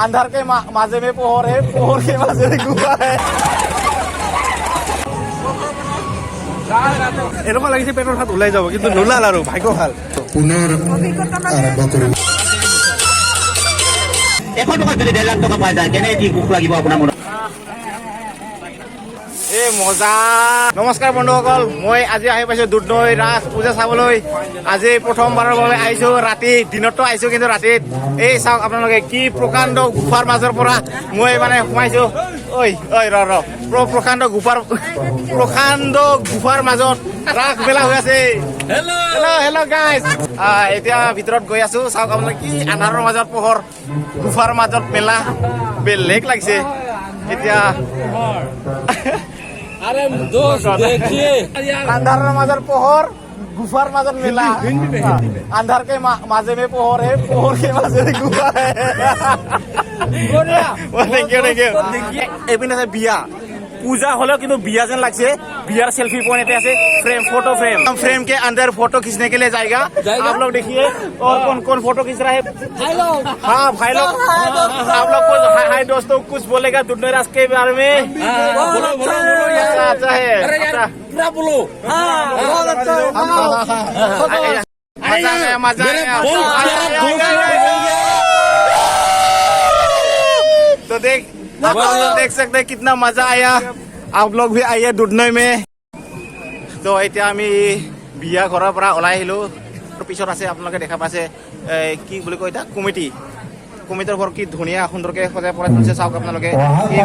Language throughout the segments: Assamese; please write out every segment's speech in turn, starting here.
अंधार के माजे में पोहर है, पोहर के माजे में गुफा है। এনেকুৱা লাগিছে পেটৰ হাত ওলাই যাব কিন্তু নোলাল আৰু ভাগ্য ভাল পুনৰ আৰম্ভ কৰিম এখন টকা যদি 1.5 লাখ টকা পাই যায় কেনে কি বুক লাগিব আপোনাৰ মনত এ মজা নমস্কাৰ বন্ধুসকল মই আজি আহি পাইছো দুধনৈ ৰাস পূজা চাবলৈ আজি প্ৰথমবাৰৰ বাবে আহিছো ৰাতি দিনতো আহিছো কিন্তু ৰাতিত এই চাওক আপোনালোকে কি প্ৰকাণ্ড গুফাৰ মাজৰ পৰা মই মানে সোমাইছো ঐ প্ৰকাণ্ড গুফাৰ মাজত ৰাস মেলা হৈ আছে হেল্ল গাইজ এতিয়া ভিতৰত গৈ আছো চাওক আপোনালোকে কি আন্ধাৰৰ মাজত পোহৰ গুফাৰ মাজত মেলা বেলেগ লাগিছে এতিয়া अंधार मजर पोहर गुफार मजर मेला अंधार के माजे में पोहर है पोहर के माजे में गुफा है एपिने बिया पूजा हलो किन्तु बिया जन लागছে बियार सेल्फी पॉइंट আছে फ्रेम फोटो फ्रेम के अंदर फोटो खींचने के लिए जाएगा आप लोग देखिए और कौन कौन फोटो खींच रहा है हाँ भाई लोग आप लोग कुछ हाय दोस्तों कुछ बोलेगा दुधनई रास के बारे में बोलो अच्छा है पूरा बोलो मजा तो आप लोग देख सकते हैं कितना मजा आया आप लोग भी आइए दुधनई में तो এতিয়া আমি বিয়া ঘৰৰ পৰা ওলাই আহিলো পিছত আছে আপোনালোকে দেখা পাইছে কি বুলি কয় এটা কমিটিৰ ঘৰ কি ধুনীয়া সুন্দৰকে সজাই পৰাই তুলিছে চাওক আপোনালোকে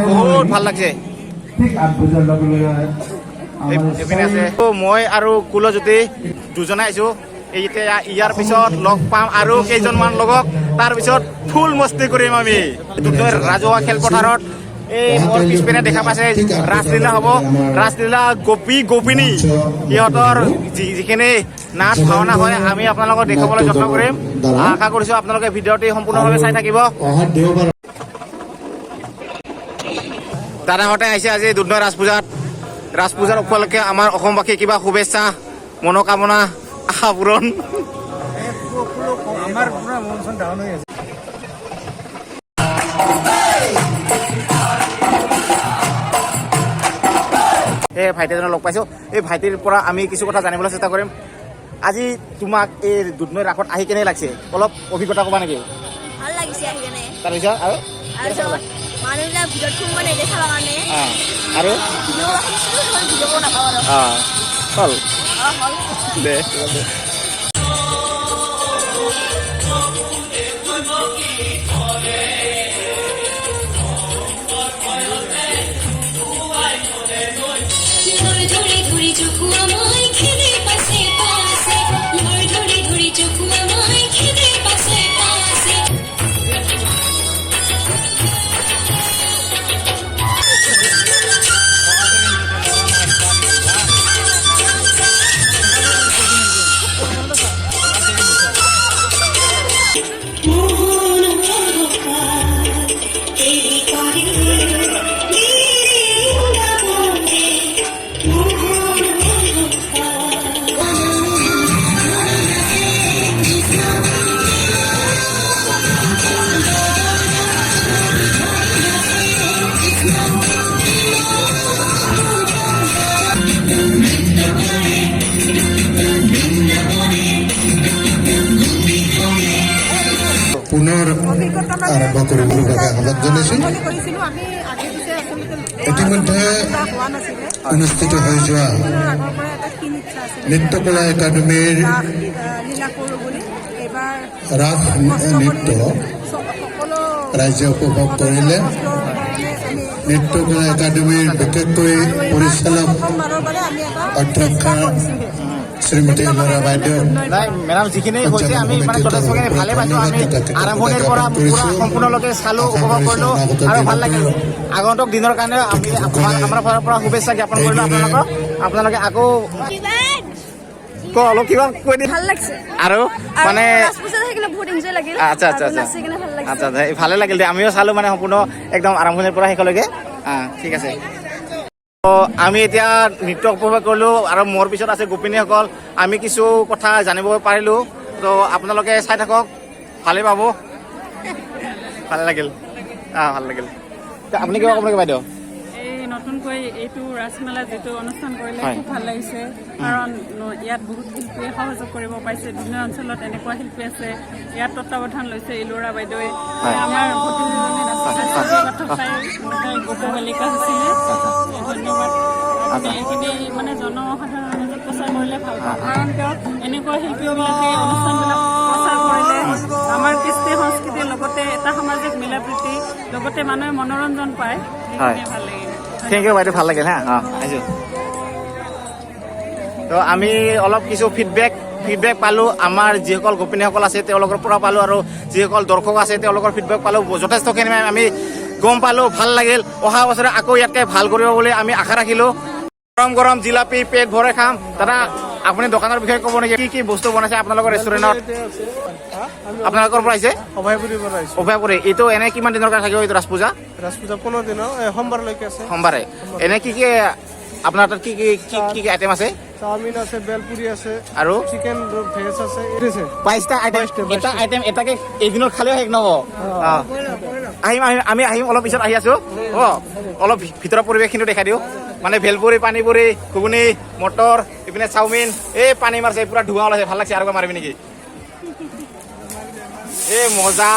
বহুত ভাল লাগিছে এইপিনে আছে মই আৰু কুলজ্যোতি দুজনে আহিছো এতিয়া ইয়াৰ পিছত লগ পাম আৰু কেইজনমান লগক তাৰ পিছত ফুল মস্তি কৰিম আমি দুধনৈৰ ৰাজহুৱা খেলপথাৰত এই মোৰ পিছপিনে দেখা পাইছে ৰাসলীলা হ'ব ৰাসলীলা গোপিনী সিহঁতৰ যিখিনি নাচ ভাওনা হয় আমি আপোনালোকক দেখাবলৈ যত্ন কৰিম আশা কৰিছো আপোনালোকে ভিডিঅ'টি সম্পূৰ্ণভাৱে চাই থাকিব দাদাহঁতে আহিছে আজি দুধনৈ ৰাজ পূজাৰ উপলক্ষে আমাৰ অসমবাসী কিবা শুভেচ্ছা মনোকামনা আশা পূৰণ আমাৰ পুৰা মন চন ডাউন হৈ আছে এই ভাইটিজনক লগ পাইছো এই ভাইটিৰ পৰা আমি কিছু কথা জানিবলৈ চেষ্টা কৰিম আজি তোমাক এই দুধনৈ ৰাসত আহি কেনে লাগিছে অলপ অভিজ্ঞতা ক'বা নেকি ভাল লাগিছে আহি কেনে তাৰপিছত আৰু মানুহবিলাক ভিডিঅ'ত সোমাব নেদেখা কাৰণে আৰু ভিডিঅ' নাপাওঁ আৰু হ'ল হ'ল দে পুনৰ আৰম্ভ কৰিবলৈ বাবে আহ্বান জনাইছো ইতিমধ্যে অনুষ্ঠিত হৈ যোৱা নৃত্যকলা একাডেমীৰ ৰাস নৃত্য ৰাইজে উপভোগ কৰিলে নৃত্যকলা একাডেমীৰ বিশেষকৈ পৰিচালক অধ্যক্ষা শ্ৰীমতী লৰা বাইদেউ মেডাম যিখিনি হৈছে আমি মানে যথেষ্টখিনি ভালে পাইছো আমি আৰম্ভণিৰ পৰা সম্পূৰ্ণলৈকে চালো উপভোগ কৰিলো আৰু ভাল লাগিল আগন্তুক দিনৰ কাৰণে আমাৰ ফালৰ পৰা শুভেচ্ছা জ্ঞাপন কৰিলো আপোনালোকে আকৌ অলপ কিবা কৈ দিম ভাল লাগিছে আৰু মানে বহুত এনজয় লাগিল আচ্ছা ভালে লাগিল দে আমিও চালো মানে সম্পূৰ্ণ একদম আৰম্ভণিৰ পৰা শেষলৈকে ঠিক আছে আমি এতিয়া নৃত্য উপভোগ কৰিলো আৰু মোৰ পিছত আছে গোপিনীসকল আমি কিছু কথা জানিব পাৰিলো তো আপোনালোকে চাই থাকক ভালেই পাব ভাল লাগিল ভাল লাগিল আপুনি কিবা ক'ব নেকি বাইদেউ এই নতুনকৈ এইটো ৰাজমেলা যিটো অনুষ্ঠান কৰিলে হয়। খুব ভাল লাগিছে কাৰণ ইয়াত বহুত শিল্পীয়ে সহযোগ কৰিব পাৰিছে বিভিন্ন অঞ্চলত এনেকুৱা শিল্পী আছে ইয়াত তত্বাৱধান লৈছে ইলোৰা বাইদেৱে আমাৰ ভতিজীজনী নাচিছে গোপ বালিকা হৈছিলে ধন্যবাদ আপুনি এইখিনি মানে জনসাধাৰণৰ মাজত প্ৰচাৰ কৰিলে ভাল পাওঁ কাৰণ কিয় এনেকুৱা শিল্পীবিলাকে অনুষ্ঠানবিলাক প্ৰচাৰ কৰিলে আমাৰ কৃষ্টি সংস্কৃতিৰ লগতে এটা সামাজিক মিলা প্ৰীতি লগতে মানুহে মনোৰঞ্জন পায় সেইখিনিয়ে ভাল লাগিল থেংক ইউ বাইদেউ ভাল লাগিল হা আহিছোঁ তো আমি অলপ কিছু ফিডবেক পালোঁ আমাৰ যিসকল গোপিনীসকল আছে তেওঁলোকৰ পৰা পালোঁ আৰু যিসকল দৰ্শক আছে তেওঁলোকৰ ফিডবেক পালোঁ যথেষ্টখিনি আমি গম পালোঁ ভাল লাগিল অহা বছৰে আকৌ ইয়াতকৈ ভাল কৰিব বুলি আমি আশা ৰাখিলোঁ গৰম গৰম জিলাপি পেট ভৰাই খাম দাদা আপুনি দোকানৰ বিষয়ে ক'ব নেকি কি বস্তু বনাইছে আপোনালোকৰ ৰেষ্টুৰেণ্টত আপোনালোকৰ পৰা আহিছে অভয়াপুৰী এইটো এনে কিমান দিনৰ কাৰণে থাকিব এইটো ৰাজ পূজা 15 দিনৰ সোমবাৰলৈকে আছে সোমবাৰে এনে কি আপোনাৰ তাত কি আইটেম আছে চাওমিন আছে বেলপুৰি আছে আৰু চিকেন ভেজ আছে 22টা আইটেম এটা আইটেম এটাকে এদিনত খালেও শেষ নহ'ব আমি আহিম অলপ পিছত আহি আছো অলপ ভিতৰৰ পৰিৱেশখিনি দেখাই দিওঁ মানে ভেলপুৰি পানীপুৰি ঘুগুনি মটৰ ইপিনে চাওমিন এই পানী মাৰিছে পুৰা ধোঁৱা ওলাইছে ভাল লাগছে আৰু মাৰিবি নেকি এই মজা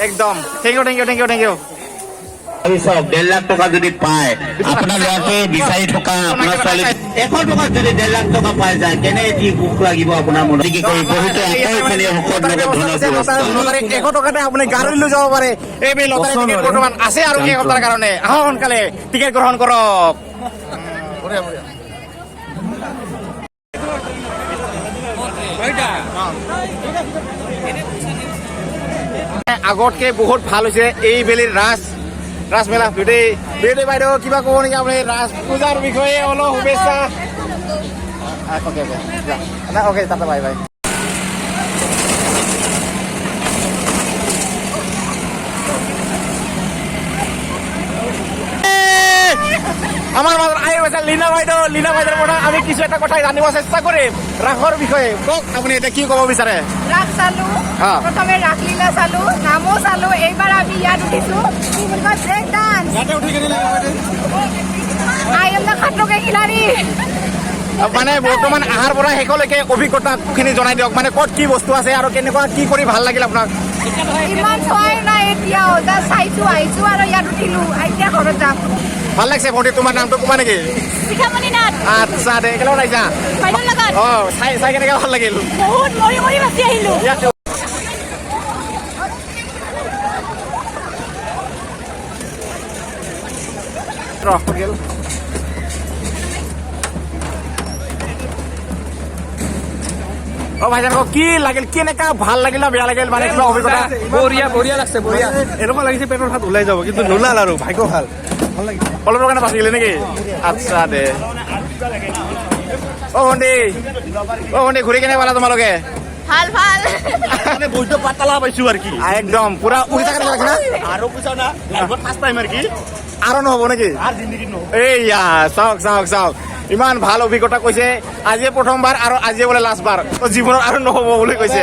একদম থেংক ইউ চাওক 1.5 লাখ টকা যদি পায় আপোনাৰ ল'ৰাটোৱে বিচাৰি থকা আপোনাৰ ছোৱালী 100 টকাত যদি 1.5 লাখ টকা পাই যায় কেনে এটি ভোক লাগিব আপোনাৰ মনত কি কৰি বহুতে আকৌ ইফালে লটাৰী 100 টকাতে আপুনি গাড়ী লৈ যাব পাৰে এই লটাৰী টিকেট বৰ্তমান আছে আৰু এই সপ্তাহৰ কাৰণে আহক সোনকালে টিকেট গ্ৰহণ কৰক আগতকে বহুত ভাল হৈছে এই বেলিৰ ৰাজমেলা বিউটি বাইদেউ কিবা ক'ব নেকি আপুনি ৰাজ পূজাৰ বিষয়ে অলপ শুভেচ্ছা অ'কে তাতে বাই আমাৰ মাজত আহি গৈছে লীনা বাইদেউৰ পৰা আমি কিছু এটা কথা জানিব চেষ্টা কৰিম ৰাসৰ বিষয়ে কওক আপুনি এতিয়া কি ক'ব বিচাৰে ৰাস চালো প্ৰথমে ৰাসলীলা চালো নামো চালো এইবাৰ আমি ইয়াত উঠিছো কি বুলি কয় break dance I am the খাট্ৰকে খিলাড়ী মানে বৰ্তমান আহাৰ পৰা শেষলৈকে অভিজ্ঞতাখিনি জনাই দিয়ক মানে ক'ত কি বস্তু আছে আৰু কেনেকুৱা কি কৰি ভাল লাগিল আপোনাক ইমান চোৱাই নাই এতিয়াও জাষ্ট চাইছো আহিছো আৰু ইয়াত উঠিলো এতিয়া ঘৰত যাম ভাল লাগিছে ভণ্টি তোমাৰ নামটো কোৱা নেকি শিখামণি নাথ আচ্ছা দে একেলগে আহিছা বাইদেউৰ লগত চাই কেনেকৈ ভাল লাগিল বহুত মৰি বাচি আহিলো ভাইজান কি লাগিল কেনেকা ভাল লাগিল না বেয়া লাগিল মানে কিবা অভিজ্ঞতা বঢ়িয়া লাগছে বঢ়িয়া এনেকুৱা লাগিছে পেটৰ ভাত ওলাই যাব কিন্তু নোলাল আৰু ভাগ্য ভাল লাগিছে অলপৰ কাৰণে বাচি গ'লে নেকি আচ্ছা দে ভণ্টি ঘূৰি কেনে পালা তোমালোকে ভাল মানে বৈদ্য পাতালা পাইছো আৰু কি একদম পুৰা উৰি থাকা লাগে না আৰু পইচা না ফাৰ্ষ্ট টাইম আৰু কি আৰু নহ'ব নেকি এইয়া চাওক ইমান ভাল অভিজ্ঞতা কৈছে আজিয়ে প্ৰথমবাৰ আৰু আজিয়ে বোলে লাষ্টবাৰ জীৱনত আৰু নহ'ব বুলি কৈছে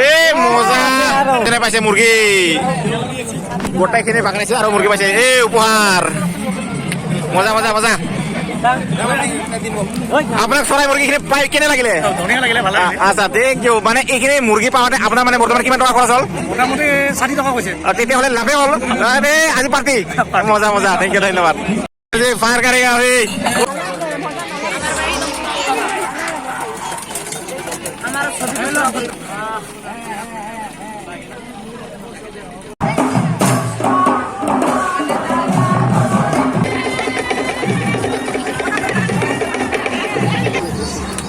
এই মজা কেনে পাইছে মুৰ্গী গোটাইখিনি বাগানাইছে আৰু মুৰ্গী পাইছে এই উপহাৰ মজা আপোনাক চৰাই মুৰ্গীখিনি পাই কেনে লাগিলে আচ্ছা থেংক ইউ মানে এইখিনি মুৰ্গী পাওঁতে আপোনাৰ মানে বৰ্তমান কিমান টকা খৰচ হ'ল মোটামুটি 60 টকা কৈছে তেতিয়াহ'লে লাভেই হ'ল আজি পাৰ্টি মজা থেংক ইউ ধন্যবাদ ফায়াৰ কাৰেগা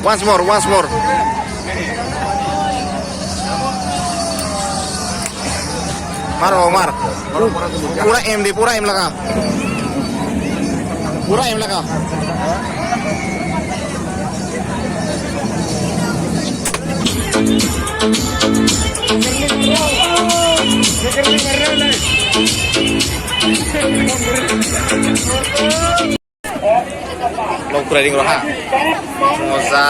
Once more. मार पूरा एम लगा পুৰা এইবিলাক log riding roh ha moza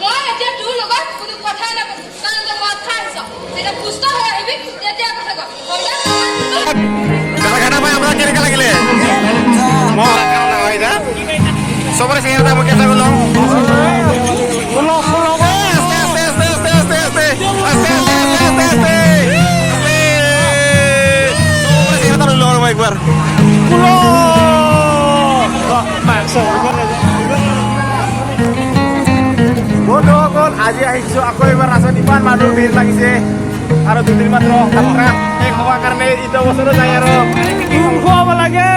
মই এতিয়া তোৰ লগত কোনো কথাই নাপাতো কাৰণ তই মদ খাই আহিছ যেতিয়া সুস্থ হৈ আহিবি তেতিয়া কথা কম Kata-kata apa yang berani kali gile? Mau kata apa itu? Sobat sini ada mungkin saya gulung. Gulung. Aste. Sobat sini ada gulung orang ekbar. Gulung. Masuk. Bodoh আজি আহিছো আকৌ এবাৰ ৰাস্তাত ইমান মানুহ ভিৰ লাগিছে আৰু দুদিন মাত্ৰ যাত্ৰা শেষ হোৱাৰ কাৰণে ইটো বছৰো যায় আৰু খুৱাব লাগে